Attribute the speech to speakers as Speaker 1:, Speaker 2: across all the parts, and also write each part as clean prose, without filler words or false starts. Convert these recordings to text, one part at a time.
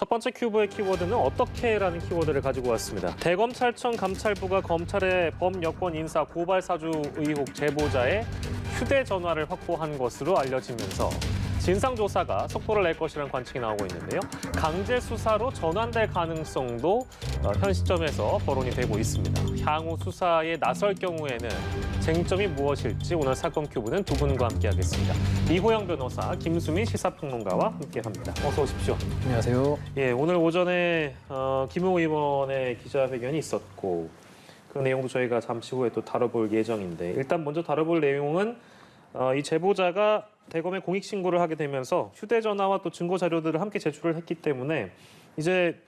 Speaker 1: 첫 번째 큐브의 키워드는 어떻게라는 키워드를 가지고 왔습니다. 대검찰청 감찰부가 검찰의 범여권 인사 고발 사주 의혹 제보자의 휴대전화를 확보한 것으로 알려지면서 진상조사가 속도를 낼 것이라는 관측이 나오고 있는데요. 강제 수사로 전환될 가능성도 현 시점에서 거론이 되고 있습니다. 향후 수사에 나설 경우에는 쟁점이 무엇일지 오늘 사건 큐브는 두 분과 함께하겠습니다. 이호영 변호사, 김수민 시사평론가와 함께합니다. 어서 오십시오.
Speaker 2: 안녕하세요.
Speaker 1: 예, 오늘 오전에 김웅 의원의 기자회견이 있었고 그 내용도 저희가 잠시 후에 또 다뤄볼 예정인데 일단 먼저 다뤄볼 내용은 이 제보자가 대검에 공익신고를 하게 되면서 휴대전화와 또 증거 자료들을 함께 제출을 했기 때문에 이제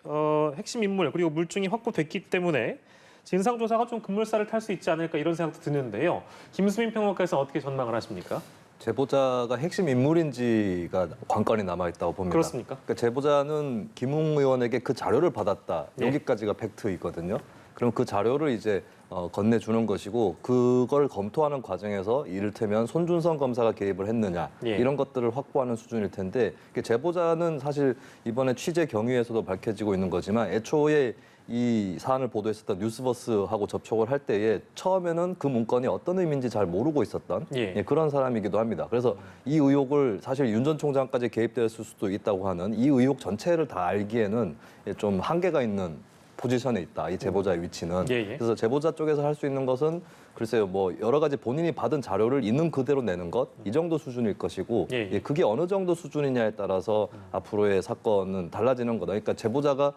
Speaker 1: 핵심 인물 그리고 물증이 확보됐기 때문에 진상조사가 좀 급물살을 탈 수 있지 않을까 이런 생각도 드는데요. 김수민 평론가께서 어떻게 전망을 하십니까?
Speaker 3: 제보자가 핵심 인물인지가 관건이 남아있다고 봅니다.
Speaker 1: 그렇습니까?
Speaker 3: 그러니까 제보자는 김웅 의원에게 그 자료를 받았다.
Speaker 1: 네.
Speaker 3: 여기까지가 팩트이거든요. 그럼 그 자료를 이제 건네주는 것이고 그걸 검토하는 과정에서 이를테면 손준성 검사가 개입을 했느냐
Speaker 1: 예.
Speaker 3: 이런 것들을 확보하는 수준일 텐데 제보자는 사실 이번에 취재 경위에서도 밝혀지고 있는 거지만 애초에 이 사안을 보도했었던 뉴스버스하고 접촉을 할 때에 처음에는 그 문건이 어떤 의미인지 잘 모르고 있었던
Speaker 1: 예.
Speaker 3: 그런 사람이기도 합니다. 그래서 이 의혹을 사실 윤 전 총장까지 개입되었을 수도 있다고 하는 이 의혹 전체를 다 알기에는 좀 한계가 있는 포지션에 있다. 이 제보자의 위치는.
Speaker 1: 예, 예.
Speaker 3: 그래서 제보자 쪽에서 할 수 있는 것은 글쎄요, 뭐 여러 가지 본인이 받은 자료를 있는 그대로 내는 것 이 정도 수준일 것이고
Speaker 1: 예, 예.
Speaker 3: 그게 어느 정도 수준이냐에 따라서 앞으로의 사건은 달라지는 거다. 그러니까 제보자가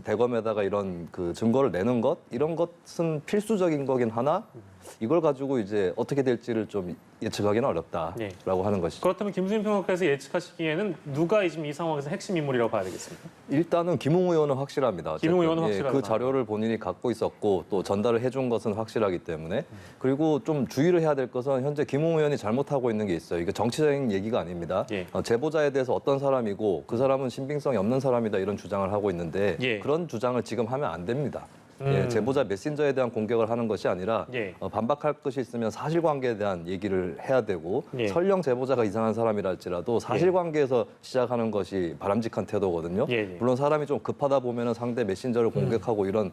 Speaker 3: 대검에다가 이런 그 증거를 내는 것 이런 것은 필수적인 거긴 하나 이걸 가지고 이제 어떻게 될지를 좀 예측하기는 어렵다라고
Speaker 1: 예.
Speaker 3: 하는 것이죠.
Speaker 1: 그렇다면 김수민 평론가께서 예측하시기에는 누가 지금 이 상황에서 핵심 인물이라고 봐야 되겠습니까?
Speaker 3: 일단은 김웅 의원은 확실합니다. 어쨌든.
Speaker 1: 김웅 의원은 확실하다.
Speaker 3: 그 자료를 본인이 갖고 있었고 또 전달을 해준 것은 확실하기 때문에 그리고 좀 주의를 해야 될 것은 현재 김웅 의원이 잘못하고 있는 게 있어요. 이게 정치적인 얘기가 아닙니다.
Speaker 1: 예.
Speaker 3: 제보자에 대해서 어떤 사람이고 그 사람은 신빙성이 없는 사람이다 이런 주장을 하고 있는데
Speaker 1: 예.
Speaker 3: 그런 주장을 지금 하면 안 됩니다. 제보자 메신저에 대한 공격을 하는 것이 아니라
Speaker 1: 예.
Speaker 3: 반박할 것이 있으면 사실관계에 대한 얘기를 해야 되고
Speaker 1: 예.
Speaker 3: 설령 제보자가 이상한 사람이라 할지라도 사실관계에서 시작하는 것이 바람직한 태도거든요.
Speaker 1: 예, 예.
Speaker 3: 물론 사람이 좀 급하다 보면은 상대 메신저를 공격하고 이런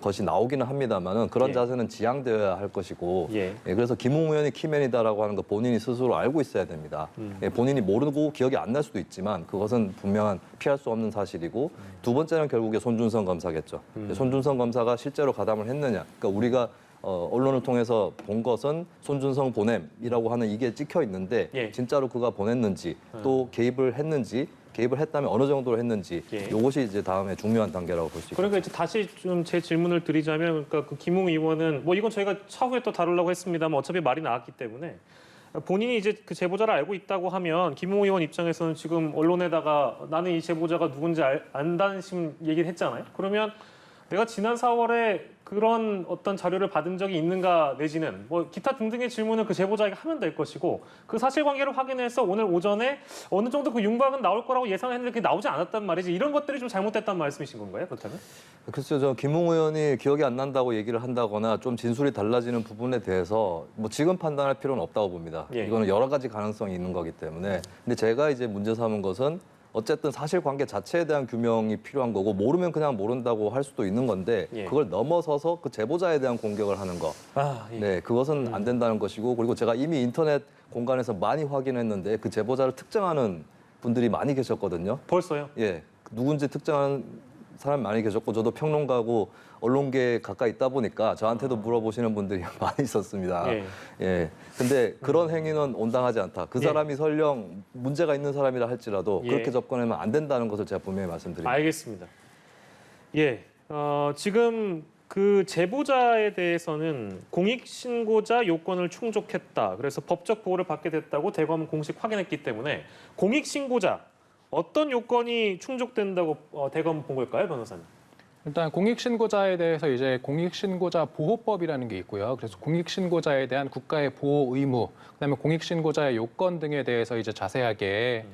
Speaker 3: 것이 나오기는 합니다만은 그런
Speaker 1: 예.
Speaker 3: 자세는 지양되어야 할 것이고
Speaker 1: 예.
Speaker 3: 그래서 김웅 의원이 키맨이다라고 하는 거 본인이 스스로 알고 있어야 됩니다. 본인이 모르고 기억이 안 날 수도 있지만 그것은 분명한 피할 수 없는 사실이고 두 번째는 결국에 손준성 검사겠죠. 손준성 검사가 실제로 가담을 했느냐. 그러니까 우리가 언론을 통해서 본 것은 손준성 보냄이라고 하는 이게 찍혀 있는데
Speaker 1: 예.
Speaker 3: 진짜로 그가 보냈는지 또 개입을 했는지 개입을 했다면 어느 정도로 했는지
Speaker 1: 예.
Speaker 3: 이것이 이제 다음에 중요한 단계라고 볼 수 있습니다.
Speaker 1: 그러니까 이제 다시 좀 제 질문을 드리자면, 그러니까 그 김웅 의원은 뭐 이건 저희가 차후에 또 다루려고 했습니다만 어차피 말이 나왔기 때문에 본인이 이제 그 제보자를 알고 있다고 하면 김웅 의원 입장에서는 지금 언론에다가 나는 이 제보자가 누군지 안다는 식 얘기를 했잖아요. 그러면 내가 지난 4월에 그런 어떤 자료를 받은 적이 있는가 내지는 뭐 기타 등등의 질문을 그 제보자에게 하면 될 것이고 그 사실관계를 확인해서 오늘 오전에 어느 정도 그 윤곽은 나올 거라고 예상했는데 그게 나오지 않았단 말이지. 이런 것들이 좀 잘못됐다는 말씀이신 건가요? 그렇다면?
Speaker 3: 글쎄요, 저 김웅 의원이 기억이 안 난다고 얘기를 한다거나 좀 진술이 달라지는 부분에 대해서 뭐 지금 판단할 필요는 없다고 봅니다.
Speaker 1: 예.
Speaker 3: 이거는 여러 가지 가능성이 있는 거기 때문에. 근데 제가 이제 문제 삼은 것은 어쨌든 사실관계 자체에 대한 규명이 필요한 거고 모르면 그냥 모른다고 할 수도 있는 건데
Speaker 1: 예.
Speaker 3: 그걸 넘어서서 그 제보자에 대한 공격을 하는 거.
Speaker 1: 아, 예.
Speaker 3: 네, 그것은 안 된다는 것이고 그리고 제가 이미 인터넷 공간에서 많이 확인했는데 그 제보자를 특정하는 분들이 많이 계셨거든요.
Speaker 1: 벌써요?
Speaker 3: 예, 누군지 특정하는 사람이 많이 계셨고 저도 평론가고 언론계에 가까이 있다 보니까 저한테도 물어보시는 분들이 많이 있었습니다.
Speaker 1: 예.
Speaker 3: 예. 근데 그런 행위는 온당하지 않다. 그
Speaker 1: 예.
Speaker 3: 사람이 설령 문제가 있는 사람이라 할지라도
Speaker 1: 예.
Speaker 3: 그렇게 접근하면 안 된다는 것을 제가 분명히 말씀드립니다.
Speaker 1: 알겠습니다. 예, 지금 그 제보자에 대해서는 공익신고자 요건을 충족했다. 그래서 법적 보호를 받게 됐다고 대검은 공식 확인했기 때문에 공익신고자 어떤 요건이 충족된다고 대검은 본 걸까요, 변호사님?
Speaker 2: 일단 공익신고자에 대해서 이제 공익신고자 보호법이라는 게 있고요. 그래서 공익신고자에 대한 국가의 보호 의무, 그다음에 공익신고자의 요건 등에 대해서 이제 자세하게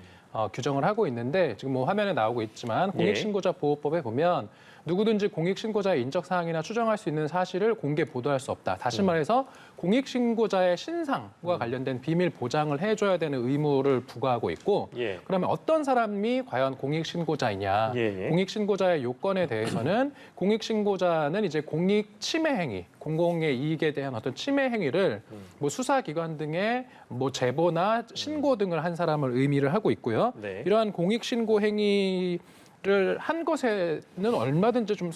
Speaker 2: 규정을 하고 있는데 지금 뭐 화면에 나오고 있지만 공익신고자 보호법에 보면 누구든지 공익신고자의 인적사항이나 추정할 수 있는 사실을 공개 보도할 수 없다. 다시 말해서 공익신고자의 신상과 관련된 비밀 보장을 해줘야 되는 의무를 부과하고 있고
Speaker 1: 예.
Speaker 2: 그러면 어떤 사람이 과연 공익신고자이냐.
Speaker 1: 예.
Speaker 2: 공익신고자의 요건에 대해서는 공익신고자는 이제 공익 침해 행위, 공공의 이익에 대한 어떤 침해 행위를 뭐 수사기관 등의 뭐 제보나 신고 등을 한 사람을 의미를 하고 있고요.
Speaker 1: 네.
Speaker 2: 이러한 공익신고 행위를 한 것에는 얼마든지 좀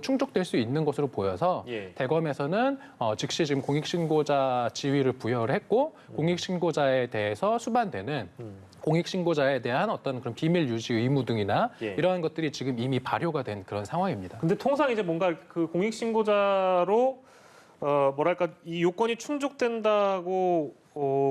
Speaker 2: 충족될 수 있는 것으로 보여서
Speaker 1: 예.
Speaker 2: 대검에서는 즉시 지금 공익신고자 지위를 부여를 했고 공익신고자에 대해서 수반되는 공익신고자에 대한 어떤 그런 비밀 유지 의무 등이나
Speaker 1: 예.
Speaker 2: 이러한 것들이 지금 이미 발효가 된 그런 상황입니다.
Speaker 1: 근데 통상 이제 뭔가 그 공익신고자로 뭐랄까 이 요건이 충족된다고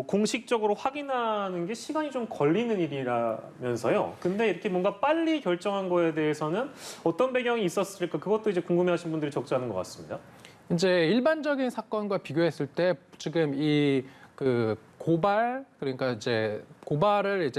Speaker 1: 공식적으로 확인하는 게 시간이 좀 걸리는 일이라면서요. 근데 이렇게 뭔가 빨리 결정한 거에 대해서는 어떤 배경이 있었을까? 그것도 이제 궁금해하신 분들이 적지 않은 것 같습니다.
Speaker 2: 이제 일반적인 사건과 비교했을 때 지금 이 그 고발 그러니까 이제 고발을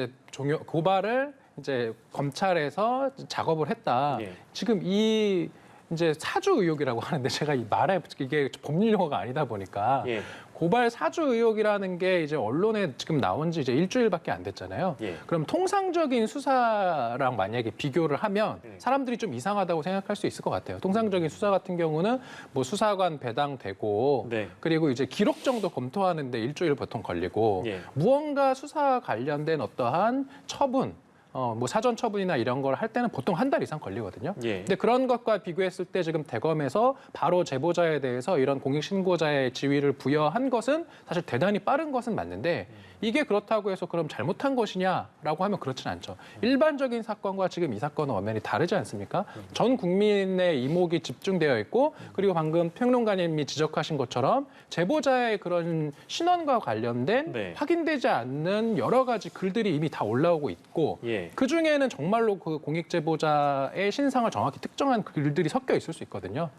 Speaker 2: 이제 검찰에서 작업을 했다.
Speaker 1: 예.
Speaker 2: 지금 이 이제 사주 의혹이라고 하는데 제가 이 말에 이게 법률 용어가 아니다 보니까
Speaker 1: 예.
Speaker 2: 고발 사주 의혹이라는 게 이제 언론에 지금 나온 지 이제 일주일밖에 안 됐잖아요.
Speaker 1: 예.
Speaker 2: 그럼 통상적인 수사랑 만약에 비교를 하면
Speaker 1: 예.
Speaker 2: 사람들이 좀 이상하다고 생각할 수 있을 것 같아요. 통상적인 수사 같은 경우는 뭐 수사관 배당되고
Speaker 1: 네.
Speaker 2: 그리고 이제 기록 정도 검토하는데 일주일 보통 걸리고
Speaker 1: 예.
Speaker 2: 무언가 수사 관련된 어떠한 처분 뭐 사전 처분이나 이런 걸 할 때는 보통 한 달 이상 걸리거든요.
Speaker 1: 예.
Speaker 2: 근데 그런 것과 비교했을 때 지금 대검에서 바로 제보자에 대해서 이런 공익신고자의 지위를 부여한 것은 사실 대단히 빠른 것은 맞는데 이게 그렇다고 해서 그럼 잘못한 것이냐라고 하면 그렇진 않죠. 일반적인 사건과 지금 이 사건은 엄연히 다르지 않습니까? 전 국민의 이목이 집중되어 있고 그리고 방금 평론가님이 지적하신 것처럼 제보자의 그런 신원과 관련된
Speaker 1: 네.
Speaker 2: 확인되지 않는 여러 가지 글들이 이미 다 올라오고 있고
Speaker 1: 예.
Speaker 2: 그 중에는 정말로 그 공익 제보자의 신상을 정확히 특정한 글들이 섞여 있을 수 있거든요.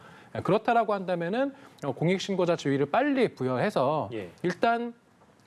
Speaker 2: 그렇다라고 한다면은 공익 신고자 지위를 빨리 부여해서
Speaker 1: 예.
Speaker 2: 일단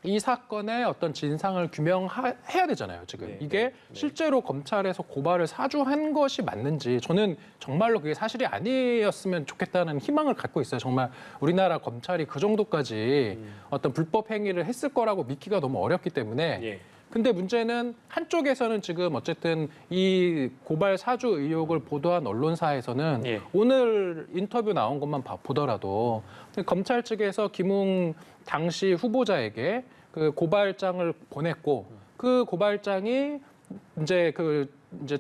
Speaker 2: 이 사건의 어떤 진상을 규명해야 되잖아요. 지금
Speaker 1: 네,
Speaker 2: 이게 실제로 검찰에서 고발을 사주한 것이 맞는지 저는 정말로 그게 사실이 아니었으면 좋겠다는 희망을 갖고 있어요. 정말 우리나라 검찰이 그 정도까지 어떤 불법 행위를 했을 거라고 믿기가 너무 어렵기 때문에.
Speaker 1: 예.
Speaker 2: 근데 문제는 한쪽에서는 지금 어쨌든 이 고발 사주 의혹을 보도한 언론사에서는
Speaker 1: 예.
Speaker 2: 오늘 인터뷰 나온 것만 보더라도 검찰 측에서 김웅 당시 후보자에게 그 고발장을 보냈고 그 고발장이 이제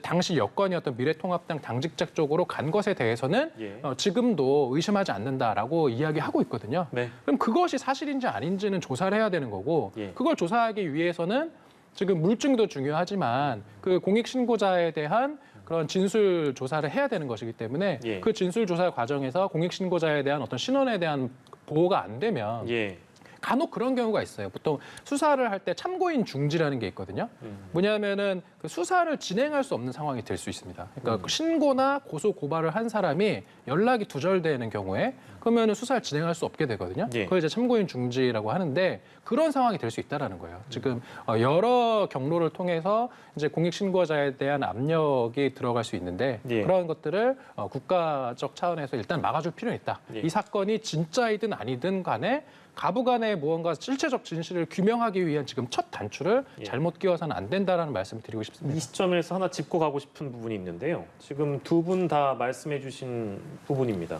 Speaker 2: 당시 여권이었던 미래통합당 당직자 쪽으로 간 것에 대해서는
Speaker 1: 예.
Speaker 2: 지금도 의심하지 않는다라고 이야기하고 있거든요.
Speaker 1: 네.
Speaker 2: 그럼 그것이 사실인지 아닌지는 조사를 해야 되는 거고
Speaker 1: 예.
Speaker 2: 그걸 조사하기 위해서는 지금 물증도 중요하지만 그 공익신고자에 대한 그런 진술 조사를 해야 되는 것이기 때문에
Speaker 1: 예.
Speaker 2: 그 진술 조사 과정에서 공익신고자에 대한 어떤 신원에 대한 보호가 안 되면
Speaker 1: 예.
Speaker 2: 간혹 그런 경우가 있어요. 보통 수사를 할 때 참고인 중지라는 게 있거든요. 뭐냐면은 그 수사를 진행할 수 없는 상황이 될 수 있습니다. 그러니까 그 신고나 고소 고발을 한 사람이 연락이 두절되는 경우에 그러면은 수사를 진행할 수 없게 되거든요.
Speaker 1: 예.
Speaker 2: 그걸 이제 참고인 중지라고 하는데 그런 상황이 될 수 있다라는 거예요. 지금 여러 경로를 통해서 이제 공익 신고자에 대한 압력이 들어갈 수 있는데
Speaker 1: 예.
Speaker 2: 그런 것들을 국가적 차원에서 일단 막아줄 필요는 있다.
Speaker 1: 예.
Speaker 2: 이 사건이 진짜이든 아니든 간에 가부간에 무언가 실체적 진실을 규명하기 위한 지금 첫 단추를
Speaker 1: 예.
Speaker 2: 잘못 끼워서는 안 된다라는 말씀을 드리고 싶습니다.
Speaker 1: 이 시점에서 하나 짚고 가고 싶은 부분이 있는데요. 지금 두 분 다 말씀해 주신 부분입니다.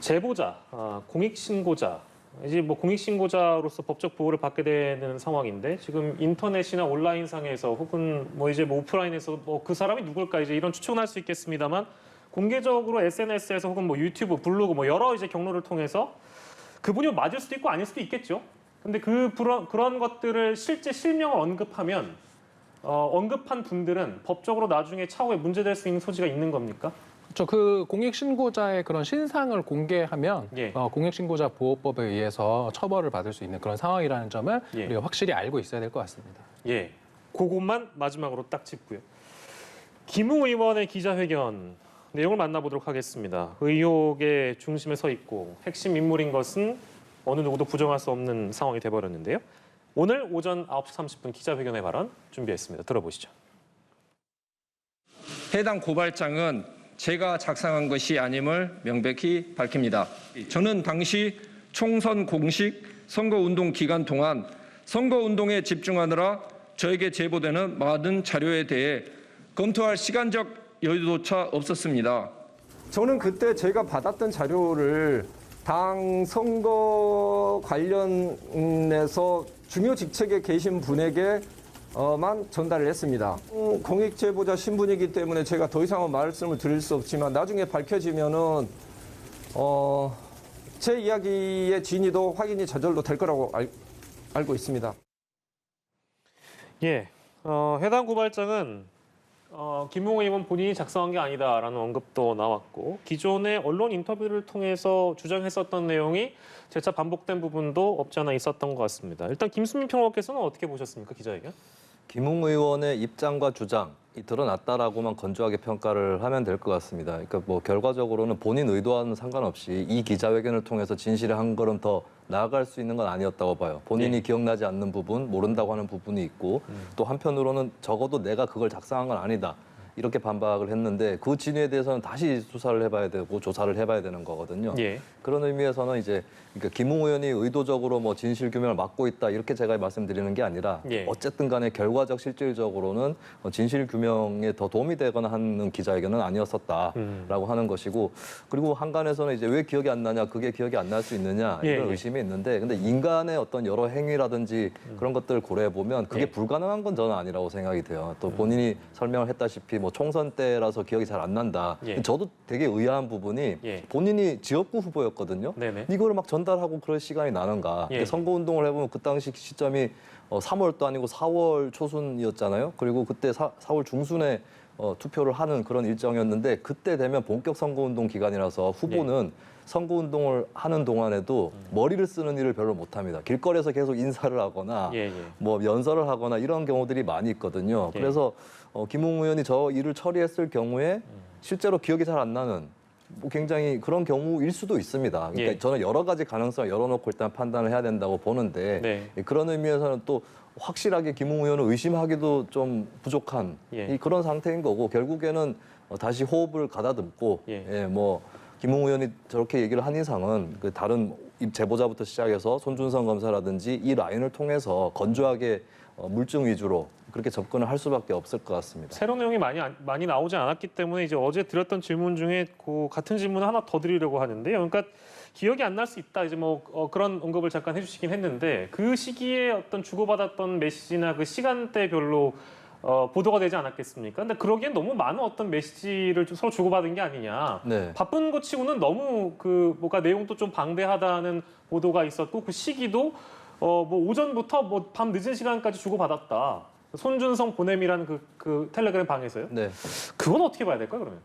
Speaker 1: 제보자, 공익신고자, 이제 뭐 공익신고자로서 법적 보호를 받게 되는 상황인데 지금 인터넷이나 온라인상에서 혹은 뭐 이제 뭐 오프라인에서 뭐 그 사람이 누굴까 이제 이런 추측은 할 수 있겠습니다만 공개적으로 SNS에서 혹은 뭐 유튜브, 블로그 뭐 여러 이제 경로를 통해서 그분이 맞을 수도 있고 아닐 수도 있겠죠. 근데 그런 것들을 실제 실명을 언급하면 언급한 분들은 법적으로 나중에 차후에 문제될 수 있는 소지가 있는 겁니까?
Speaker 2: 그렇죠. 그 공익신고자의 그런 신상을 공개하면
Speaker 1: 예.
Speaker 2: 공익신고자 보호법에 의해서 처벌을 받을 수 있는 그런 상황이라는 점을
Speaker 1: 예.
Speaker 2: 우리가 확실히 알고 있어야 될 것 같습니다.
Speaker 1: 예, 그것만 마지막으로 딱 짚고요. 김웅 의원의 기자회견 내용을 만나보도록 하겠습니다. 의혹의 중심에 서 있고 핵심 인물인 것은 어느 누구도 부정할 수 없는 상황이 돼버렸는데요. 오늘 오전 9시 30분 기자회견의 발언 준비했습니다. 들어보시죠.
Speaker 4: 해당 고발장은 제가 작성한 것이 아님을 명백히 밝힙니다. 저는 당시 총선 공식 선거운동 기간 동안 선거운동에 집중하느라 저에게 제보되는 많은 자료에 대해 검토할 시간적 여유조차 없었습니다.
Speaker 5: 저는 그때 제가 받았던 자료를 당 선거 관련해서 중요 직책에 계신 분에게만 전달을 했습니다. 공익제보자 신분이기 때문에 제가 더 이상은 말씀을 드릴 수 없지만 나중에 밝혀지면은 제 이야기의 진위도 확인이 저절로 될 거라고 알고 있습니다.
Speaker 1: 예, 해당 고발장은 김웅 의원 본인이 작성한 게 아니다라는 언급도 나왔고 기존의 언론 인터뷰를 통해서 주장했었던 내용이 재차 반복된 부분도 없지 않아 있었던 것 같습니다. 일단 김수민 평론가께서는 어떻게 보셨습니까, 기자회견?
Speaker 3: 김웅 의원의 입장과 주장이 드러났다라고만 건조하게 평가를 하면 될 것 같습니다. 그러니까 뭐 결과적으로는 본인 의도와는 상관없이 이 기자회견을 통해서 진실에 한 걸음 더 나아갈 수 있는 건 아니었다고 봐요. 본인이 기억나지 않는 부분, 모른다고 하는 부분이 있고 또 한편으로는 적어도 내가 그걸 작성한 건 아니다. 이렇게 반박을 했는데 그 진위에 대해서는 다시 수사를 해봐야 되고 조사를 해봐야 되는 거거든요.
Speaker 1: 예.
Speaker 3: 그런 의미에서는 이제 그러니까 김웅 의원이 의도적으로 뭐 진실 규명을 막고 있다 이렇게 제가 말씀드리는 게 아니라
Speaker 1: 예.
Speaker 3: 어쨌든 간에 결과적 실질적으로는 진실 규명에 더 도움이 되거나 하는 기자회견은 아니었었다라고 하는 것이고 그리고 한간에서는 이제 왜 기억이 안 나냐 그게 기억이 안 날 수 있느냐 이런
Speaker 1: 예.
Speaker 3: 의심이 있는데 근데 인간의 어떤 여러 행위라든지 그런 것들을 고려해 보면 그게
Speaker 1: 예.
Speaker 3: 불가능한 건 저는 아니라고 생각이 돼요. 또 본인이 설명을 했다시피 뭐 총선 때라서 기억이 잘 안 난다.
Speaker 1: 예.
Speaker 3: 저도 되게 의아한 부분이
Speaker 1: 예.
Speaker 3: 본인이 지역구 후보였거든요.
Speaker 1: 네네.
Speaker 3: 이거를 막 전달하고 그럴 시간이 나는가.
Speaker 1: 예.
Speaker 3: 선거운동을 해보면 그 당시 시점이 3월도 아니고 4월 초순이었잖아요. 그리고 그때 4월 중순에 투표를 하는 그런 일정이었는데 그때 되면 본격 선거운동 기간이라서 후보는 선거운동을 하는 동안에도 머리를 쓰는 일을 별로 못합니다. 길거리에서 계속 인사를 하거나
Speaker 1: 예, 예.
Speaker 3: 뭐 연설을 하거나 이런 경우들이 많이 있거든요.
Speaker 1: 예.
Speaker 3: 그래서 김웅 의원이 저 일을 처리했을 경우에 실제로 기억이 잘 안 나는 뭐 굉장히 그런 경우일 수도 있습니다. 그러니까
Speaker 1: 예.
Speaker 3: 저는 여러 가지 가능성을 열어놓고 일단 판단을 해야 된다고 보는데
Speaker 1: 네.
Speaker 3: 그런 의미에서는 또 확실하게 김웅 의원을 의심하기도 좀 부족한
Speaker 1: 예.
Speaker 3: 그런 상태인 거고 결국에는 다시 호흡을 가다듬고
Speaker 1: 예.
Speaker 3: 뭐 김웅 의원이 저렇게 얘기를 한 이상은 그 다른 제보자부터 시작해서 손준성 검사라든지 이 라인을 통해서 건조하게 물증 위주로 그렇게 접근을 할 수밖에 없을 것 같습니다.
Speaker 1: 새로운 내용이 많이 나오지 않았기 때문에 이제 어제 드렸던 질문 중에 그 같은 질문을 하나 더 드리려고 하는데요. 그러니까 기억이 안 날 수 있다. 이제 뭐 그런 언급을 잠깐 해주시긴 했는데 그 시기에 어떤 주고받았던 메시지나 그 시간대별로 보도가 되지 않았겠습니까? 근데 그러기엔 너무 많은 어떤 메시지를 서로 주고받은 게 아니냐.
Speaker 3: 네.
Speaker 1: 바쁜 것 치고는 너무 그 뭔가 내용도 좀 방대하다는 보도가 있었고 그 시기도 뭐 오전부터 뭐 밤 늦은 시간까지 주고받았다. 손준성 보냄이라는 그 텔레그램 방에서요.
Speaker 3: 네.
Speaker 1: 그건 어떻게 봐야 될까요, 그러면?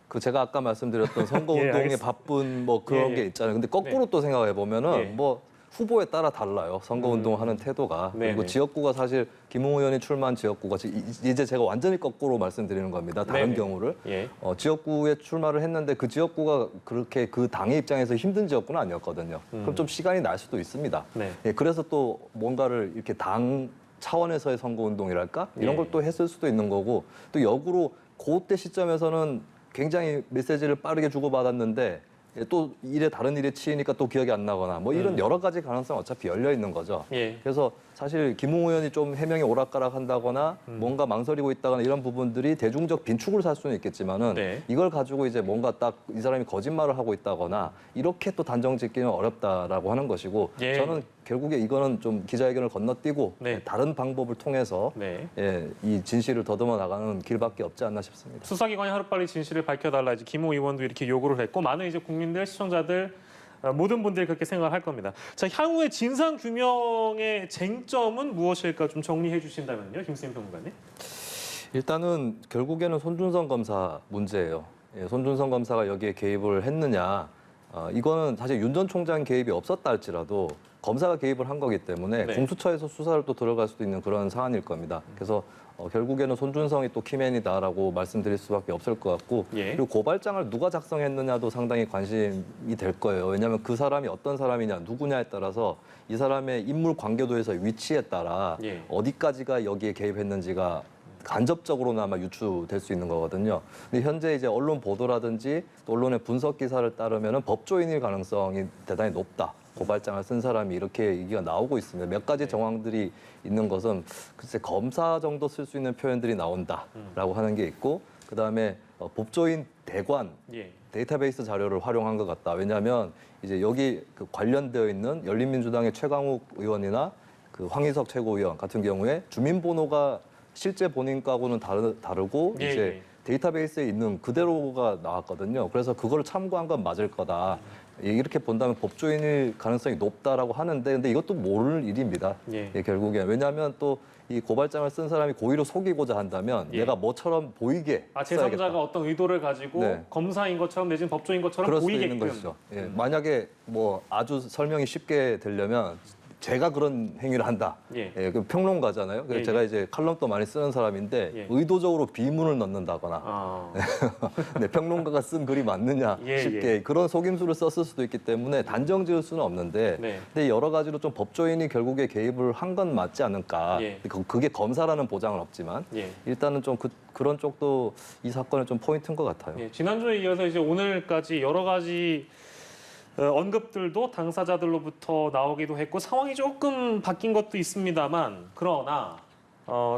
Speaker 3: 그 제가 아까 말씀드렸던 선거운동에
Speaker 1: 알겠습니다.
Speaker 3: 바쁜 뭐 그런
Speaker 1: 예, 예.
Speaker 3: 게 있잖아요. 근데 거꾸로 또 생각해 보면은
Speaker 1: 예.
Speaker 3: 뭐 후보에 따라 달라요. 선거운동하는 태도가.
Speaker 1: 네네.
Speaker 3: 그리고 지역구가 사실 김웅 의원이 출마한 지역구가 이제 제가 완전히 거꾸로 말씀드리는 겁니다. 다른
Speaker 1: 네네.
Speaker 3: 경우를.
Speaker 1: 예.
Speaker 3: 지역구에 출마를 했는데 그 지역구가 그렇게 그 당의 입장에서 힘든 지역구는 아니었거든요. 그럼 좀 시간이 날 수도 있습니다.
Speaker 1: 네.
Speaker 3: 예, 그래서 또 뭔가를 이렇게 당 차원에서의 선거운동이랄까? 이런
Speaker 1: 예.
Speaker 3: 걸 또 했을 수도 있는 거고 또 역으로 그때 시점에서는 굉장히 메시지를 빠르게 주고받았는데 또 다른 일에 치이니까 또 기억이 안 나거나 뭐 이런 여러 가지 가능성 어차피 열려 있는 거죠.
Speaker 1: 예.
Speaker 3: 그래서 사실 김웅 의원이 좀 해명이 오락가락한다거나 뭔가 망설이고 있다거나 이런 부분들이 대중적 빈축을 살 수는 있겠지만은
Speaker 1: 네.
Speaker 3: 이걸 가지고 이제 뭔가 딱 이 사람이 거짓말을 하고 있다거나 이렇게 또 단정짓기는 어렵다라고 하는 것이고
Speaker 1: 예.
Speaker 3: 저는 결국에 이거는 좀 기자회견을 건너뛰고
Speaker 1: 네.
Speaker 3: 다른 방법을 통해서
Speaker 1: 네.
Speaker 3: 이 진실을 더듬어 나가는 길밖에 없지 않나 싶습니다.
Speaker 1: 수사기관이 하루빨리 진실을 밝혀달라 이제 김호 의원도 이렇게 요구를 했고 많은 이제 국민들, 시청자들 모든 분들이 그렇게 생각할 겁니다. 자, 향후의 진상 규명의 쟁점은 무엇일까 좀 정리해 주신다면요, 김수민 평론가님.
Speaker 3: 일단은 결국에는 손준성 검사 문제예요. 손준성 검사가 여기에 개입을 했느냐. 이거는 사실 윤 전 총장 개입이 없었다 할지라도 검사가 개입을 한 거기 때문에
Speaker 1: 네.
Speaker 3: 공수처에서 수사를 또 들어갈 수도 있는 그런 사안일 겁니다. 그래서 결국에는 손준성이 또 키맨이다라고 말씀드릴 수밖에 없을 것 같고
Speaker 1: 예.
Speaker 3: 그리고 고발장을 누가 작성했느냐도 상당히 관심이 될 거예요. 왜냐하면 그 사람이 어떤 사람이냐, 누구냐에 따라서 이 사람의 인물 관계도에서 위치에 따라
Speaker 1: 예.
Speaker 3: 어디까지가 여기에 개입했는지가 간접적으로나마 유추될 수 있는 거거든요. 근데 현재 이제 언론 보도라든지 또 언론의 분석 기사를 따르면은 법조인일 가능성이 대단히 높다. 고발장을 쓴 사람이 이렇게 얘기가 나오고 있습니다. 몇 가지 정황들이 있는 것은 글쎄 검사 정도 쓸 수 있는 표현들이 나온다라고 하는 게 있고, 그다음에 법조인 대관
Speaker 1: 예.
Speaker 3: 데이터베이스 자료를 활용한 것 같다. 왜냐하면 이제 여기 그 관련되어 있는 열린민주당의 최강욱 의원이나 그 황희석 최고위원 같은 경우에 주민번호가 실제 본인과고는 다르고
Speaker 1: 예,
Speaker 3: 이제
Speaker 1: 예.
Speaker 3: 데이터베이스에 있는 그대로가 나왔거든요. 그래서 그걸 참고한 건 맞을 거다. 이렇게 본다면 법조인일 가능성이 높다라고 하는데, 근데 이것도 모를 일입니다.
Speaker 1: 예.
Speaker 3: 결국엔. 왜냐하면 또 이 고발장을 쓴 사람이 고의로 속이고자 한다면
Speaker 1: 예.
Speaker 3: 내가 뭐처럼 보이게 써야겠다.
Speaker 1: 제3자가 어떤 의도를 가지고
Speaker 3: 네.
Speaker 1: 검사인 것처럼 내지는 법조인 것처럼
Speaker 3: 그럴 수도
Speaker 1: 보이게끔.
Speaker 3: 있는 것이죠. 예, 만약에 뭐 아주 설명이 쉽게 되려면 제가 그런 행위를 한다.
Speaker 1: 예.
Speaker 3: 그 평론가잖아요. 그래서
Speaker 1: 예,
Speaker 3: 제가
Speaker 1: 예.
Speaker 3: 이제 칼럼도 많이 쓰는 사람인데
Speaker 1: 예.
Speaker 3: 의도적으로 비문을 넣는다거나
Speaker 1: 아.
Speaker 3: 네, 평론가가 쓴 글이 맞느냐
Speaker 1: 예,
Speaker 3: 쉽게
Speaker 1: 예.
Speaker 3: 그런 속임수를 썼을 수도 있기 때문에 단정 지을 수는 없는데
Speaker 1: 네.
Speaker 3: 근데 여러 가지로 좀 법조인이 결국에 개입을 한 건 맞지 않을까.
Speaker 1: 예.
Speaker 3: 그게 검사라는 보장은 없지만
Speaker 1: 예.
Speaker 3: 일단은 좀 그런 쪽도 이 사건의 좀 포인트인 것 같아요.
Speaker 1: 예, 지난주에 이어서 이제 오늘까지 여러 가지 언급들도 당사자들로부터 나오기도 했고 상황이 조금 바뀐 것도 있습니다만, 그러나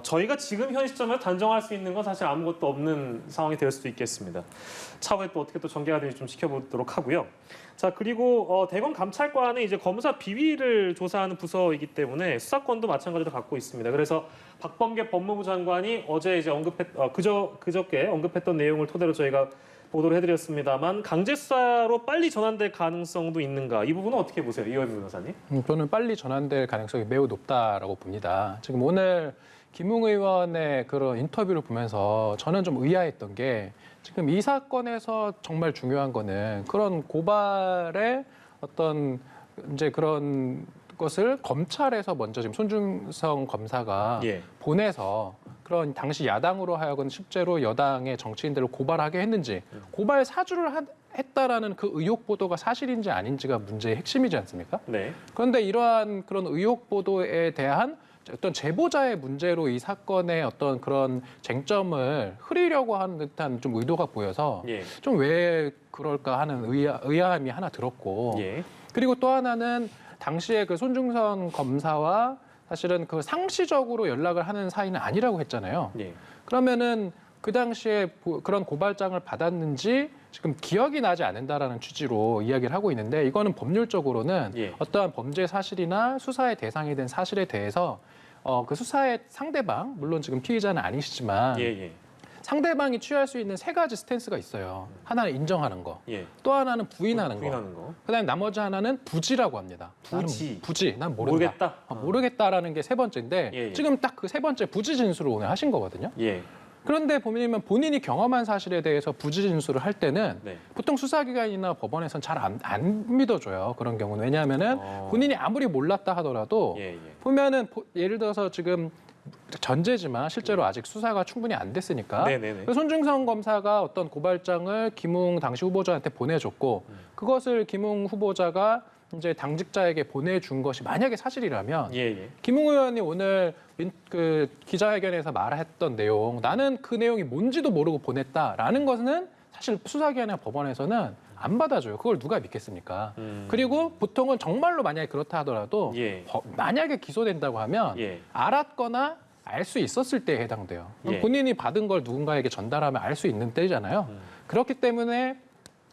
Speaker 1: 저희가 지금 현 시점에서 단정할 수 있는 건 사실 아무것도 없는 상황이 될 수도 있겠습니다. 차후에 또 어떻게 또 전개가 되는지 좀 지켜보도록 하고요. 자, 그리고 대검 감찰관은 이제 검사 비위를 조사하는 부서이기 때문에 수사권도 마찬가지로 갖고 있습니다. 그래서 박범계 법무부 장관이 어제 이제 그저께 언급했던 내용을 토대로 저희가 보도를 해드렸습니다만, 강제 수사로 빨리 전환될 가능성도 있는가? 이 부분은 어떻게 보세요, 이호연 변호사님?
Speaker 2: 저는 빨리 전환될 가능성이 매우 높다라고 봅니다. 지금 오늘 김웅 의원의 그런 인터뷰를 보면서 저는 좀 의아했던 게, 지금 이 사건에서 정말 중요한 거는 그런 고발의 어떤 이제 그런 것을 검찰에서 먼저 지금 손준성 검사가
Speaker 1: 예.
Speaker 2: 보내서 그런 당시 야당으로 하여금 실제로 여당의 정치인들을 고발하게 했는지, 고발 사주를 했다라는 그 의혹 보도가 사실인지 아닌지가 문제의 핵심이지 않습니까?
Speaker 1: 네.
Speaker 2: 그런데 이러한 그런 의혹 보도에 대한 어떤 제보자의 문제로 이 사건의 어떤 그런 쟁점을 흐리려고 하는 듯한 좀 의도가 보여서
Speaker 1: 예.
Speaker 2: 좀 왜 그럴까 하는 의아함이 하나 들었고,
Speaker 1: 예.
Speaker 2: 그리고 또 하나는 당시에 그 손중선 검사와 사실은 그 상시적으로 연락을 하는 사이는 아니라고 했잖아요.
Speaker 1: 예.
Speaker 2: 그러면은 그 당시에 그런 고발장을 받았는지 지금 기억이 나지 않는다라는 취지로 이야기를 하고 있는데, 이거는 법률적으로는
Speaker 1: 예.
Speaker 2: 어떠한 범죄 사실이나 수사의 대상이 된 사실에 대해서 그 수사의 상대방, 물론 지금 피의자는 아니시지만
Speaker 1: 예. 예.
Speaker 2: 상대방이 취할 수 있는 세 가지 스탠스가 있어요. 하나는 인정하는 거,
Speaker 1: 예.
Speaker 2: 또 하나는 부인하는 거,
Speaker 1: 부인하는 거.
Speaker 2: 그다음에 나머지 하나는 부지라고 합니다.
Speaker 1: 부지.
Speaker 2: 난 모른다.
Speaker 1: 모르겠다.
Speaker 2: 모르겠다라는 게 세 번째인데,
Speaker 1: 예, 예.
Speaker 2: 지금 딱 그 세 번째 부지 진술을 오늘 하신 거거든요.
Speaker 1: 예.
Speaker 2: 그런데 보면 본인이 경험한 사실에 대해서 부지 진술을 할 때는
Speaker 1: 네.
Speaker 2: 보통 수사기관이나 법원에서는 잘 안 믿어줘요. 그런 경우는. 왜냐하면은 본인이 아무리 몰랐다 하더라도
Speaker 1: 예. 예.
Speaker 2: 보면은 예를 들어서 지금 전제지만 실제로 아직 수사가 충분히 안 됐으니까
Speaker 1: 네네네.
Speaker 2: 그 손중성 검사가 어떤 고발장을 김웅 당시 후보자한테 보내줬고, 그것을 김웅 후보자가 이제 당직자에게 보내준 것이 만약에 사실이라면,
Speaker 1: 예. 예.
Speaker 2: 김웅 의원이 오늘 그 기자회견에서 말했던 내용, 나는 그 내용이 뭔지도 모르고 보냈다라는 것은 사실 수사기관이나 법원에서는 안 받아줘요. 그걸 누가 믿겠습니까? 그리고 보통은 정말로 만약에 그렇다 하더라도
Speaker 1: 예.
Speaker 2: 만약에 기소된다고 하면
Speaker 1: 예.
Speaker 2: 알았거나 알 수 있었을 때에 해당돼요.
Speaker 1: 예.
Speaker 2: 본인이 받은 걸 누군가에게 전달하면 알 수 있는 때잖아요. 그렇기 때문에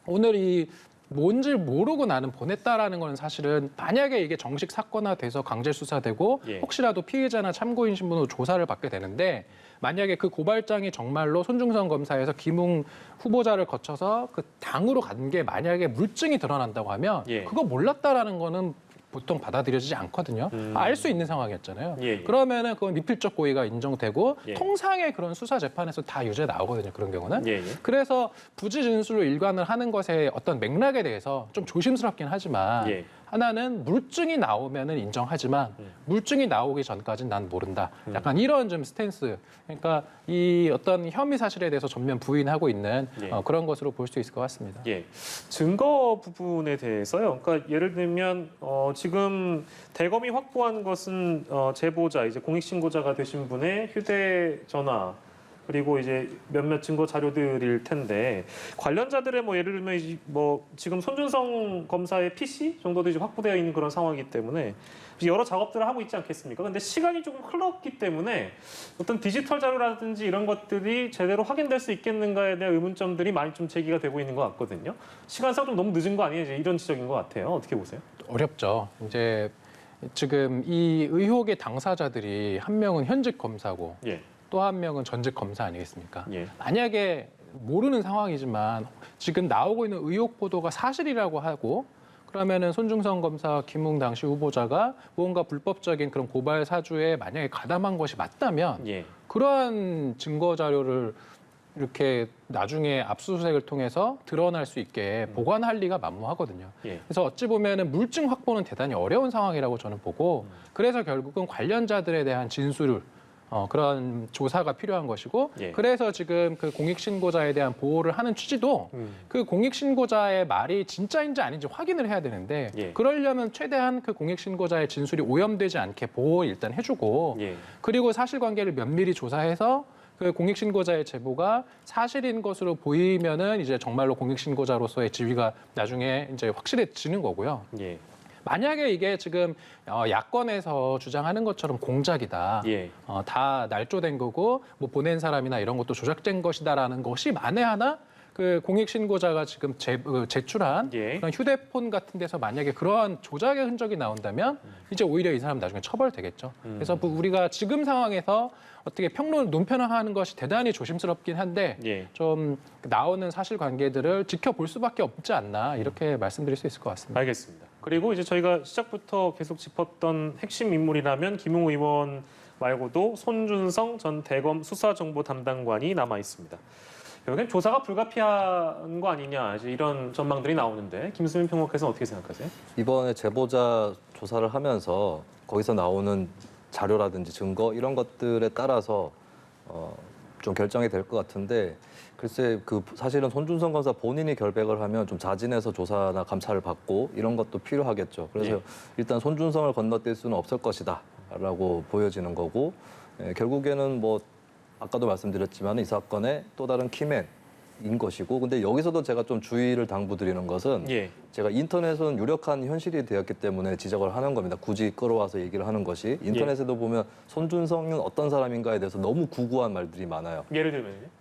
Speaker 2: 오늘 이 뭔지 모르고 나는 보냈다라는 건 사실은 만약에 이게 정식 사건화돼서 강제 수사되고
Speaker 1: 예.
Speaker 2: 혹시라도 피의자나 참고인 신분으로 조사를 받게 되는데, 만약에 그 고발장이 정말로 손중성 검사에서 김웅 후보자를 거쳐서 그 당으로 간 게 만약에 물증이 드러난다고 하면
Speaker 1: 예.
Speaker 2: 그거 몰랐다라는 거는 보통 받아들여지지 않거든요. 알 수 있는 상황이었잖아요.
Speaker 1: 예, 예.
Speaker 2: 그러면은 그건 미필적 고의가 인정되고
Speaker 1: 예.
Speaker 2: 통상의 그런 수사 재판에서 다 유죄 나오거든요. 그런 경우는.
Speaker 1: 예. 예.
Speaker 2: 그래서 부지 진술로 일관을 하는 것의 어떤 맥락에 대해서 좀 조심스럽긴 하지만,
Speaker 1: 예.
Speaker 2: 하나는 물증이 나오면은 인정하지만 물증이 나오기 전까지는 난 모른다. 약간 이런 좀 스탠스. 그러니까 이 어떤 혐의 사실에 대해서 전면 부인하고 있는
Speaker 1: 예.
Speaker 2: 그런 것으로 볼 수 있을 것 같습니다.
Speaker 1: 예, 증거 부분에 대해서요. 그러니까 예를 들면 지금 대검이 확보한 것은 제보자, 이제 공익신고자가 되신 분의 휴대전화 그리고 이제 몇몇 증거 자료들일 텐데 관련자들의 뭐 예를 들면 뭐 지금 손준성 검사의 PC 정도도 이제 확보되어 있는 그런 상황이기 때문에 여러 작업들을 하고 있지 않겠습니까? 근데 시간이 조금 흘렀기 때문에 어떤 디지털 자료라든지 이런 것들이 제대로 확인될 수 있겠는가에 대한 의문점들이 많이 좀 제기가 되고 있는 것 같거든요. 시간상 좀 너무 늦은 거 아니에요? 이제 이런 지적인 것 같아요. 어떻게 보세요?
Speaker 2: 어렵죠. 이제 지금 이 의혹의 당사자들이 한 명은 현직 검사고
Speaker 1: 예.
Speaker 2: 또 한 명은 전직 검사 아니겠습니까?
Speaker 1: 예.
Speaker 2: 만약에 모르는 상황이지만 지금 나오고 있는 의혹 보도가 사실이라고 하고 그러면은 손준성 검사, 김웅 당시 후보자가 무언가 불법적인 그런 고발 사주에 만약에 가담한 것이 맞다면
Speaker 1: 예.
Speaker 2: 그러한 증거 자료를 이렇게 나중에 압수수색을 통해서 드러날 수 있게 보관할 리가 만무하거든요.
Speaker 1: 예.
Speaker 2: 그래서 어찌 보면은 물증 확보는 대단히 어려운 상황이라고 저는 보고 그래서 결국은 관련자들에 대한 진술을 그런 조사가 필요한 것이고
Speaker 1: 예.
Speaker 2: 그래서 지금 그 공익신고자에 대한 보호를 하는 취지도 그 공익신고자의 말이 진짜인지 아닌지 확인을 해야 되는데
Speaker 1: 예.
Speaker 2: 그러려면 최대한 그 공익신고자의 진술이 오염되지 않게 보호 일단 해주고
Speaker 1: 예.
Speaker 2: 그리고 사실관계를 면밀히 조사해서 그 공익신고자의 제보가 사실인 것으로 보이면은 이제 정말로 공익신고자로서의 지위가 나중에 이제 확실해지는 거고요.
Speaker 1: 예.
Speaker 2: 만약에 이게 지금 야권에서 주장하는 것처럼 공작이다.
Speaker 1: 예.
Speaker 2: 다 날조된 거고 뭐 보낸 사람이나 이런 것도 조작된 것이다라는 것이 만에 하나 그 공익신고자가 지금 제출한
Speaker 1: 예.
Speaker 2: 그런 휴대폰 같은 데서 만약에 그러한 조작의 흔적이 나온다면 이제 오히려 이 사람 나중에 처벌되겠죠. 그래서 우리가 지금 상황에서 어떻게 논평하는 것이 대단히 조심스럽긴 한데
Speaker 1: 예.
Speaker 2: 좀 나오는 사실관계들을 지켜볼 수밖에 없지 않나 이렇게 말씀드릴 수 있을 것 같습니다.
Speaker 1: 알겠습니다. 그리고 이제 저희가 시작부터 계속 짚었던 핵심 인물이라면 김웅 의원 말고도 손준성 전 대검 수사정보 담당관이 남아 있습니다. 결국엔 조사가 불가피한 거 아니냐 이제 이런 전망들이 나오는데 김수민 평론가께서는 어떻게 생각하세요?
Speaker 3: 이번에 제보자 조사를 하면서 거기서 나오는 자료라든지 증거 이런 것들에 따라서 좀 결정이 될 것 같은데 글쎄 그 사실은 손준성 검사 본인이 결백을 하면 좀 자진해서 조사나 감찰을 받고 이런 것도 필요하겠죠. 그래서
Speaker 1: 예.
Speaker 3: 일단 손준성을 건너뛸 수는 없을 것이다라고 보여지는 거고 결국에는 뭐 아까도 말씀드렸지만 이 사건의 또 다른 키맨인 것이고 근데 여기서도 제가 좀 주의를 당부드리는 것은
Speaker 1: 예.
Speaker 3: 제가 인터넷은 유력한 현실이 되었기 때문에 지적을 하는 겁니다. 굳이 끌어와서 얘기를 하는 것이 인터넷에도 보면 손준성은 어떤 사람인가에 대해서 너무 구구한 말들이 많아요.
Speaker 1: 예를 들면요?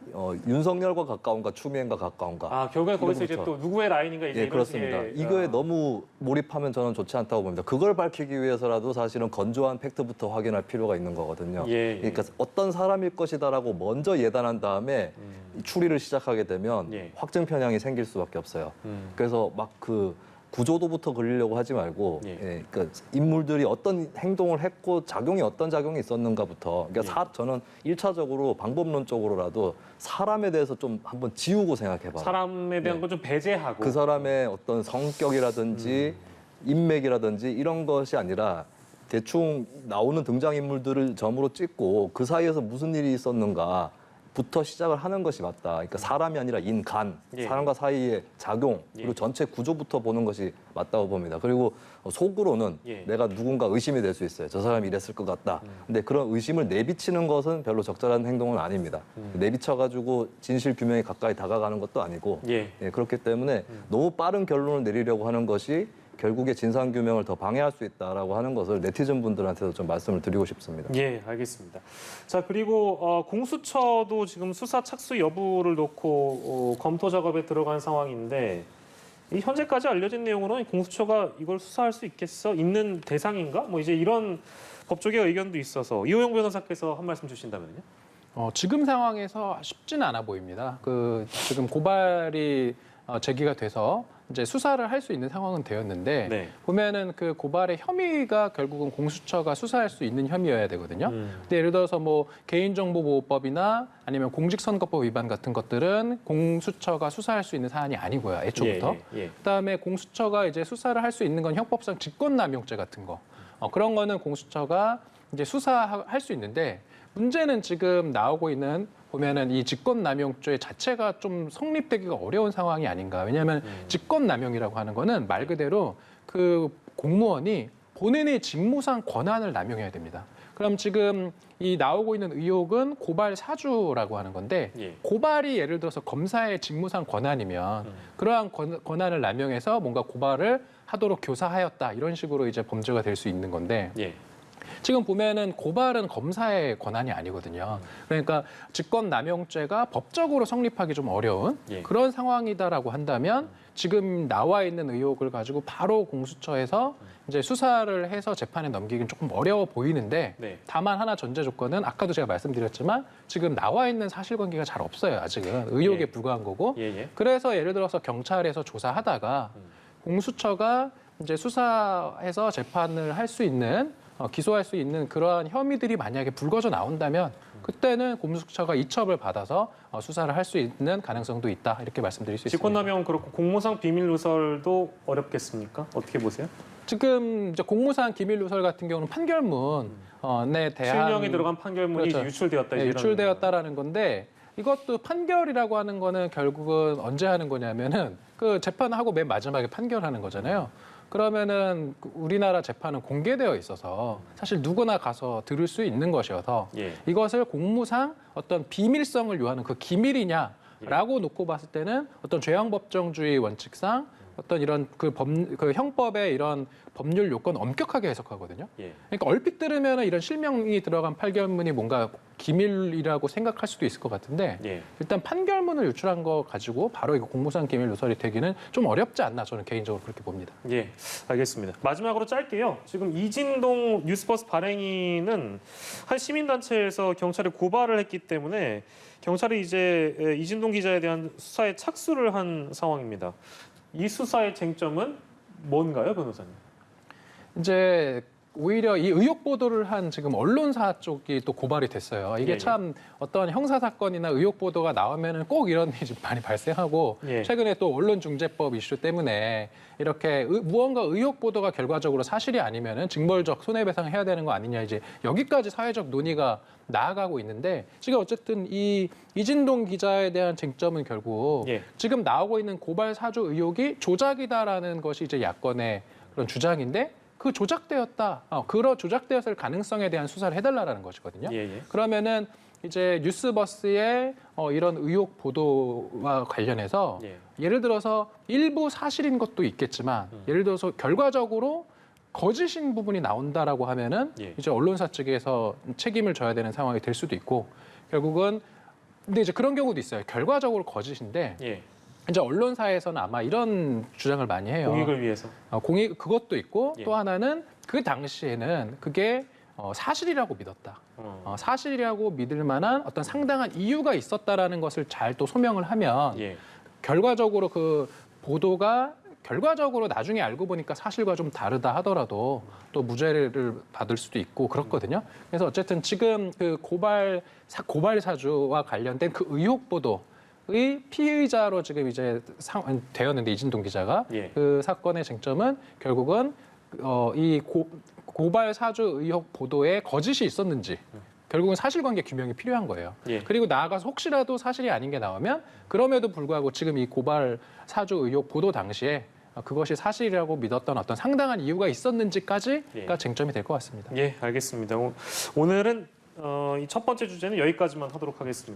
Speaker 3: 윤석열과 가까운가 추미애가 가까운가.
Speaker 1: 아 결국엔 거기서 이제
Speaker 3: 이거부터.
Speaker 1: 또 누구의 라인인가 이제
Speaker 3: 예,
Speaker 1: 이런
Speaker 3: 그렇습니다.
Speaker 1: 식의,
Speaker 3: 이거에 너무 몰입하면 저는 좋지 않다고 봅니다. 그걸 밝히기 위해서라도 사실은 건조한 팩트부터 확인할 필요가 있는 거거든요.
Speaker 1: 예, 예.
Speaker 3: 그러니까 어떤 사람일 것이다라고 먼저 예단한 다음에 추리를 시작하게 되면
Speaker 1: 예.
Speaker 3: 확증 편향이 생길 수밖에 없어요.
Speaker 1: 음.
Speaker 3: 그래서 막 그 구조도부터 그리려고 하지 말고
Speaker 1: 예.
Speaker 3: 그러니까 인물들이 어떤 행동을 했고 작용이 어떤 작용이 있었는가부터 그러니까 저는 1차적으로 방법론적으로라도 사람에 대해서 좀 한번 지우고 생각해봐요.
Speaker 1: 사람에 대한 건 좀 배제하고
Speaker 3: 그 사람의 어떤 성격이라든지 인맥이라든지 이런 것이 아니라 대충 나오는 등장인물들을 점으로 찍고 그 사이에서 무슨 일이 있었는가 부터 시작을 하는 것이 맞다. 그러니까 사람이 아니라 인간,
Speaker 1: 예.
Speaker 3: 사람과 사이의 작용, 그리고 전체 구조부터 보는 것이 맞다고 봅니다. 그리고 속으로는
Speaker 1: 예.
Speaker 3: 내가 누군가 의심이 될 수 있어요. 저 사람이 이랬을 것 같다. 근데 그런 의심을 내비치는 것은 별로 적절한 행동은 아닙니다. 내비쳐가지고 진실 규명에 가까이 다가가는 것도 아니고
Speaker 1: 예.
Speaker 3: 그렇기 때문에 너무 빠른 결론을 내리려고 하는 것이 결국에 진상 규명을 더 방해할 수 있다라고 하는 것을 네티즌 분들한테도 좀 말씀을 드리고 싶습니다.
Speaker 1: 예, 알겠습니다. 자, 그리고 공수처도 지금 수사 착수 여부를 놓고 검토 작업에 들어간 상황인데 이 현재까지 알려진 내용으로는 공수처가 이걸 수사할 수 있는 대상인가? 뭐 이제 이런 법조계 의견도 있어서 이호영 변호사께서 한 말씀 주신다면요.
Speaker 2: 지금 상황에서 쉽지는 않아 보입니다. 지금 고발이 제기가 돼서 이제 수사를 할 수 있는 상황은 되었는데
Speaker 1: 네.
Speaker 2: 보면은 그 고발의 혐의가 결국은 공수처가 수사할 수 있는 혐의여야 되거든요. 근데 예를 들어서 뭐 개인정보보호법이나 아니면 공직선거법 위반 같은 것들은 공수처가 수사할 수 있는 사안이 아니고요. 애초부터.
Speaker 1: 예.
Speaker 2: 그다음에 공수처가 이제 수사를 할 수 있는 건 형법상 직권남용죄 같은 거. 그런 거는 공수처가 이제 수사할 수 있는데 문제는 지금 나오고 있는 보면은 이 직권남용죄 자체가 좀 성립되기가 어려운 상황이 아닌가. 왜냐하면 직권남용이라고 하는 거는 말 그대로 그 공무원이 본인의 직무상 권한을 남용해야 됩니다. 그럼 지금 이 나오고 있는 의혹은 고발 사주라고 하는 건데
Speaker 1: 예.
Speaker 2: 고발이 예를 들어서 검사의 직무상 권한이면 그러한 권한을 남용해서 뭔가 고발을 하도록 교사하였다 이런 식으로 이제 범죄가 될 수 있는 건데
Speaker 1: 예.
Speaker 2: 지금 보면은 고발은 검사의 권한이 아니거든요. 그러니까 직권남용죄가 법적으로 성립하기 좀 어려운
Speaker 1: 예.
Speaker 2: 그런 상황이다라고 한다면 지금 나와 있는 의혹을 가지고 바로 공수처에서 이제 수사를 해서 재판에 넘기긴 조금 어려워 보이는데
Speaker 1: 네.
Speaker 2: 다만 하나 전제 조건은 아까도 제가 말씀드렸지만 지금 나와 있는 사실관계가 잘 없어요. 아직은 의혹에
Speaker 1: 예.
Speaker 2: 불과한 거고.
Speaker 1: 예, 예.
Speaker 2: 그래서 예를 들어서 경찰에서 조사하다가 공수처가 이제 수사해서 재판을 할 수 있는 기소할 수 있는 그러한 혐의들이 만약에 불거져 나온다면 그때는 공수처가 이첩을 받아서 수사를 할 수 있는 가능성도 있다 이렇게 말씀드릴 수 있습니다.
Speaker 1: 직권남용 그렇고 공무상 비밀 누설도 어렵겠습니까? 어떻게 보세요?
Speaker 2: 지금 이제 공무상 기밀 누설 같은 경우는 판결문에 대한
Speaker 1: 실명이 들어간 판결문이
Speaker 2: 그렇죠.
Speaker 1: 유출되었다.
Speaker 2: 네,
Speaker 1: 이런
Speaker 2: 유출되었다라는 건데 이것도 판결이라고 하는 거는 결국은 언제 하는 거냐면은 그 재판하고 맨 마지막에 판결하는 거잖아요. 그러면은 우리나라 재판은 공개되어 있어서 사실 누구나 가서 들을 수 있는 것이어서
Speaker 1: 예.
Speaker 2: 이것을 공무상 어떤 비밀성을 요하는 그 기밀이냐라고 놓고 봤을 때는 어떤 죄형법정주의 원칙상 어떤 이런 그 형법의 이런 법률 요건 엄격하게 해석하거든요.
Speaker 1: 예.
Speaker 2: 그러니까 얼핏 들으면 이런 실명이 들어간 판결문이 뭔가 기밀이라고 생각할 수도 있을 것 같은데
Speaker 1: 예.
Speaker 2: 일단 판결문을 유출한 거 가지고 바로 이거 공무상 기밀 누설이 되기는 좀 어렵지 않나 저는 개인적으로 그렇게 봅니다.
Speaker 1: 예, 알겠습니다. 마지막으로 짧게요. 지금 이진동 뉴스버스 발행인은 한 시민단체에서 경찰에 고발을 했기 때문에 경찰이 이제 이진동 기자에 대한 수사에 착수를 한 상황입니다. 이 수사의 쟁점은 뭔가요, 변호사님?
Speaker 2: 이제 오히려 이 의혹 보도를 한 지금 언론사 쪽이 또 고발이 됐어요. 이게
Speaker 1: 예,
Speaker 2: 참 어떤 형사 사건이나 의혹 보도가 나오면은 꼭 이런 일이 좀 많이 발생하고
Speaker 1: 예.
Speaker 2: 최근에 또 언론중재법 이슈 때문에 이렇게 무언가 의혹 보도가 결과적으로 사실이 아니면은 징벌적 손해배상 해야 되는 거 아니냐 이제 여기까지 사회적 논의가 나아가고 있는데 지금 어쨌든 이 이진동 기자에 대한 쟁점은 결국
Speaker 1: 예.
Speaker 2: 지금 나오고 있는 고발 사주 의혹이 조작이다라는 것이 이제 야권의 그런 주장인데 그 조작되었다, 그런 조작되었을 가능성에 대한 수사를 해달라는 것이거든요.
Speaker 1: 예, 예.
Speaker 2: 그러면은 이제 뉴스버스의 이런 의혹 보도와 관련해서
Speaker 1: 예.
Speaker 2: 예를 들어서 일부 사실인 것도 있겠지만 예를 들어서 결과적으로 거짓인 부분이 나온다라고 하면은
Speaker 1: 예.
Speaker 2: 이제 언론사 측에서 책임을 져야 되는 상황이 될 수도 있고 결국은 근데 이제 그런 경우도 있어요. 결과적으로 거짓인데
Speaker 1: 예.
Speaker 2: 이제 언론사에서는 아마 이런 주장을 많이 해요.
Speaker 1: 공익을 위해서.
Speaker 2: 공익 그것도 있고
Speaker 1: 예.
Speaker 2: 또 하나는 그 당시에는 그게 사실이라고 믿었다. 사실이라고 믿을 만한 어떤 상당한 이유가 있었다라는 것을 잘 또 소명을 하면
Speaker 1: 예.
Speaker 2: 결과적으로 그 보도가 결과적으로 나중에 알고 보니까 사실과 좀 다르다 하더라도 또 무죄를 받을 수도 있고 그렇거든요. 그래서 어쨌든 지금 그 고발 사주와 관련된 그 의혹 보도의 피의자로 지금 이제 되었는데 이진동 기자가
Speaker 1: 예.
Speaker 2: 그 사건의 쟁점은 결국은 이 고발 사주 의혹 보도에 거짓이 있었는지 결국은 사실관계 규명이 필요한 거예요.
Speaker 1: 예.
Speaker 2: 그리고 나아가서 혹시라도 사실이 아닌 게 나오면 그럼에도 불구하고 지금 이 고발 사주 의혹 보도 당시에 그것이 사실이라고 믿었던 어떤 상당한 이유가 있었는지까지가
Speaker 1: 예.
Speaker 2: 쟁점이 될 것 같습니다.
Speaker 1: 예, 알겠습니다. 오늘은 이 첫 번째 주제는 여기까지만 하도록 하겠습니다.